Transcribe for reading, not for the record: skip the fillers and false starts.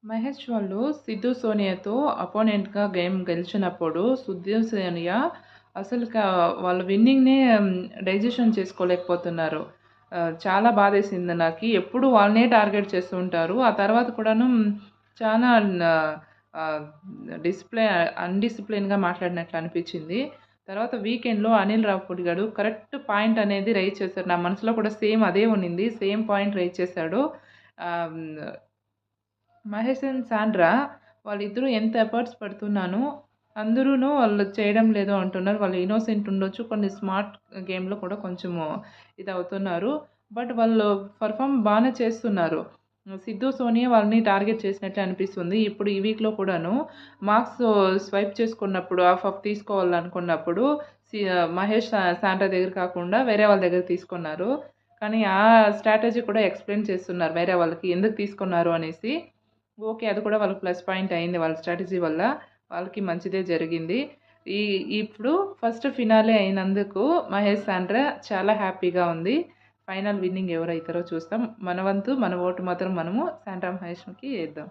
మహేష్ వాళ్ళు సిద్ధు సోనియాతో అపోనెంట్‌గా గేమ్ గెలిచినప్పుడు సిద్ధు సోనియా అసలుకా వాళ్ళ విన్నింగ్‌నే డైజెషన్ చేసుకోలేకపోతున్నారు. చాలా బాధేసింది నాకి. ఎప్పుడు వాళ్ళనే టార్గెట్ చేస్తూ ఉంటారు. ఆ తర్వాత కూడాను చానా ఆహ్, అన్‌డిసిప్లిన్‌గా మాట్లాడినట్లు అనిపిచ్చింది. తర్వాత వీకెండ్‌లో అనిల్ రావిపూడి గాడు కరెక్ట్ పాయింట్ అనేది రైజ్ చేశారు. నా మనసులో కూడా సేమ్ అదే ఉన్నింది. సేమ్ పాయింట్ రైజ్ చేశాడు. ఆహ్, హ్మ్. మహేష్ అండ్ సాండ్రా వాళ్ళిద్దరూ ఎంత ఎఫర్ట్స్ పెడుతున్నాను, అందరూను వాళ్ళు చేయడం లేదు అంటున్నారు. వాళ్ళు ఇన్నోసెంట్ ఉండొచ్చు. కొన్ని స్మార్ట్ గేమ్‌లో కూడా కొంచెము ఇదవుతున్నారు. బట్ వాళ్ళు పెర్ఫార్మ్ బానే చేస్తున్నారు. సిద్ధు, సోనియా వాళ్ళని టార్గెట్ చేసినట్లే అనిపిస్తుంది. ఇప్పుడు ఈ వీక్‌లో కూడాను మార్క్స్ స్వైప్ చేసుకున్నప్పుడు హాఫ్ తీసుకోవాలనుకున్నప్పుడు మహేష్, సాండ్రా దగ్గర కాకుండా వేరే వాళ్ళ దగ్గర తీసుకున్నారు. కానీ ఆ స్ట్రాటజీ కూడా ఎక్స్‌ప్లెయిన్ చేస్తున్నారు వేరే వాళ్ళకి ఎందుకు తీసుకున్నారు అనేసి. ఓకే. అది కూడా వాళ్ళకి ప్లస్ పాయింట్ అయింది. వాళ్ళ స్ట్రాటజీ వల్ల. వాళ్ళకి మంచిదే జరిగింది. ఈ ఇప్పుడు ఫస్ట్ ఫినాలే అయినందుకు మహేష్, సాండ్రా చాలా హ్యాపీగా ఉంది. ఫైనల్ విన్నింగ్ ఎవరైతారో చూస్తాం. మన వంతు మన ఓటు మాత్రం మనము సాండ్రా మహేష్‌కి ఏద్దాం.